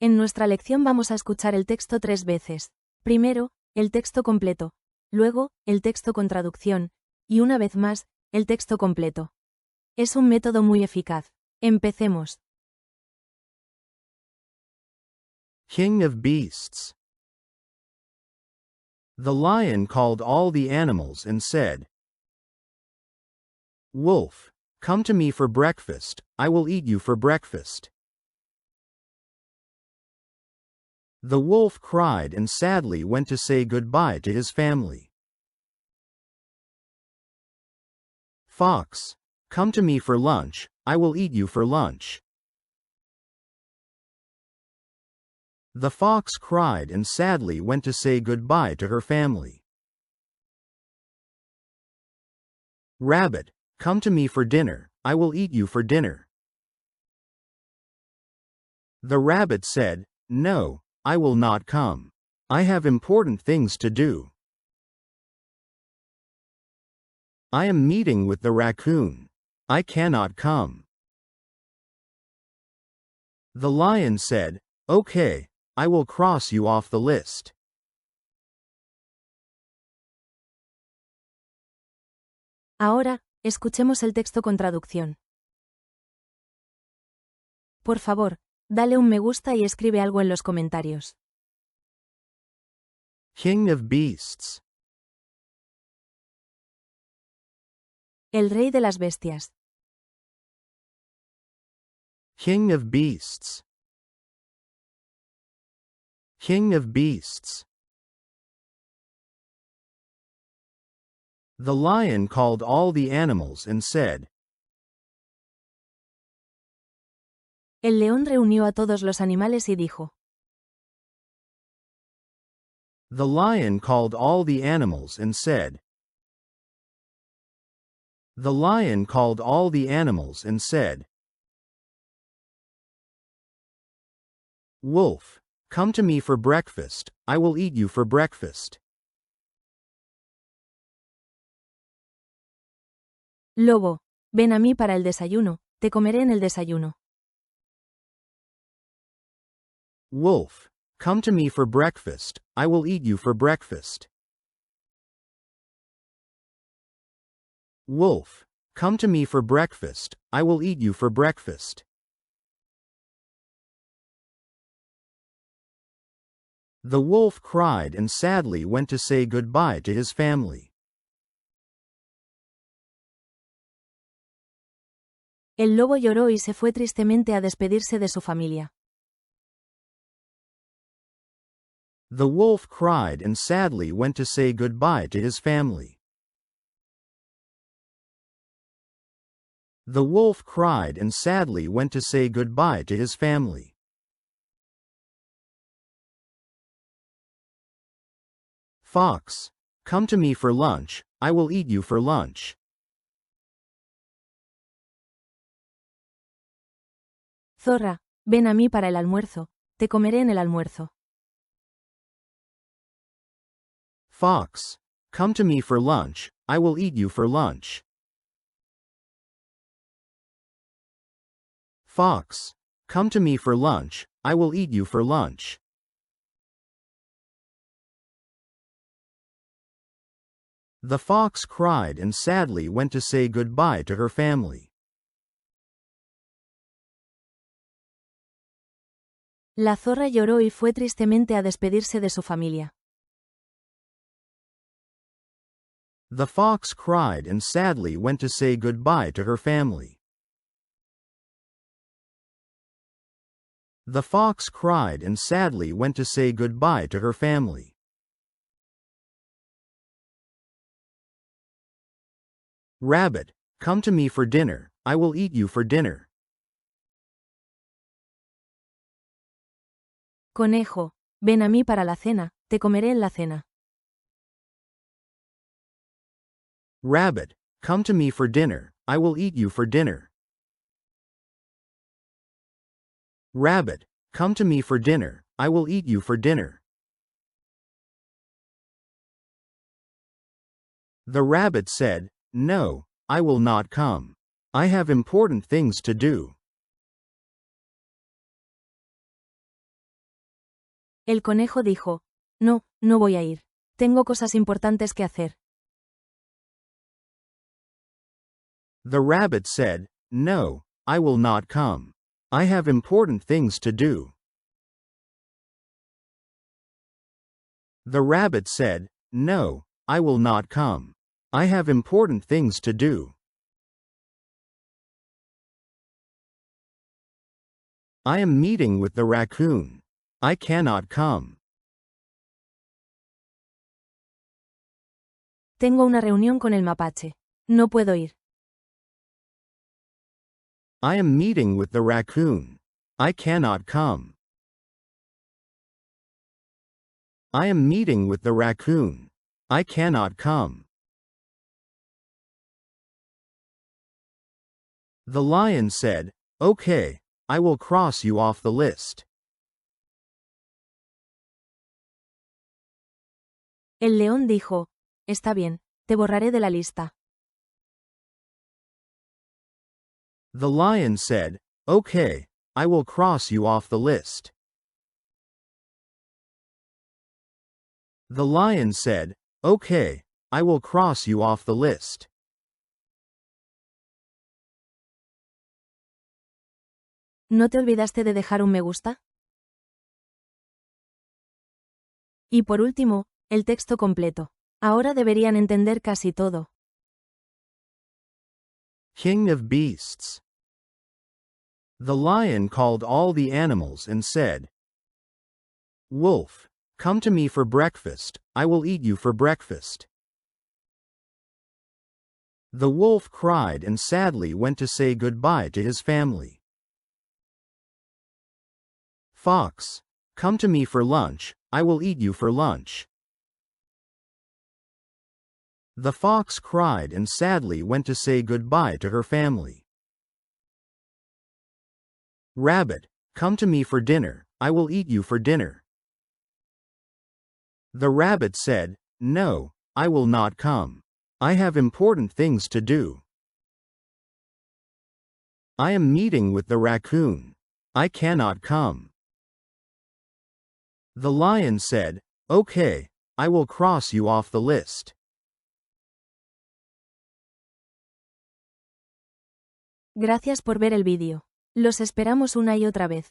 En nuestra lección vamos a escuchar el texto 3 veces. Primero, el texto completo. Luego, el texto con traducción. Y una vez más, el texto completo. Es un método muy eficaz. Empecemos. King of beasts. The lion called all the animals and said, Wolf, come to me for breakfast, I will eat you for breakfast. The wolf cried and sadly went to say goodbye to his family. Fox, come to me for lunch, I will eat you for lunch. The fox cried and sadly went to say goodbye to her family. Rabbit, come to me for dinner, I will eat you for dinner. The rabbit said, No, I will not come. I have important things to do. I am meeting with the raccoon. I cannot come. The lion said, Okay, I will cross you off the list. Ahora, escuchemos el texto con traducción. Por favor, dale un me gusta y escribe algo en los comentarios. King of beasts. El rey de las bestias. King of beasts. King of beasts. The lion called all the animals and said, El león reunió a todos los animales y dijo. The lion called all the animals and said. The lion called all the animals and said, Wolf, come to me for breakfast, I will eat you for breakfast. Lobo, ven a mí para el desayuno, te comeré en el desayuno. Wolf, come to me for breakfast, I will eat you for breakfast. Wolf, come to me for breakfast, I will eat you for breakfast. The wolf cried and sadly went to say goodbye to his family. El lobo lloró y se fue tristemente a despedirse de su familia. The wolf cried and sadly went to say goodbye to his family. The wolf cried and sadly went to say goodbye to his family. Fox, come to me for lunch, I will eat you for lunch. Zorra, ven a mí para el almuerzo, te comeré en el almuerzo. Fox, come to me for lunch, I will eat you for lunch. Fox, come to me for lunch, I will eat you for lunch. The fox cried and sadly went to say goodbye to her family. La zorra lloró y fue tristemente a despedirse de su familia. The fox cried and sadly went to say goodbye to her family. The fox cried and sadly went to say goodbye to her family. Rabbit, come to me for dinner, I will eat you for dinner. Conejo, ven a mí para la cena, te comeré en la cena. Rabbit, come to me for dinner, I will eat you for dinner. Rabbit, come to me for dinner, I will eat you for dinner. The rabbit said, No, I will not come. I have important things to do. El conejo dijo, no, no voy a ir. Tengo cosas importantes que hacer. The rabbit said, no, I will not come. I have important things to do. The rabbit said, no, I will not come. I have important things to do. I am meeting with the raccoon. I cannot come. Tengo una reunión con el mapache. No puedo ir. I am meeting with the raccoon. I cannot come. I am meeting with the raccoon. I cannot come. The lion said, okay, I will cross you off the list. El león dijo, está bien, te borraré de la lista. The lion said, okay, I will cross you off the list. The lion said, okay, I will cross you off the list. ¿No te olvidaste de dejar un me gusta? Y por último, el texto completo. Ahora deberían entender casi todo. King of beasts. The lion called all the animals and said, Wolf, come to me for breakfast, I will eat you for breakfast. The wolf cried and sadly went to say goodbye to his family. Fox, come to me for lunch, I will eat you for lunch. The fox cried and sadly went to say goodbye to her family. Rabbit, come to me for dinner, I will eat you for dinner. The rabbit said, no, I will not come. I have important things to do. I am meeting with the raccoon. I cannot come. The lion said, okay, I will cross you off the list. Gracias por ver el vídeo. Los esperamos una y otra vez.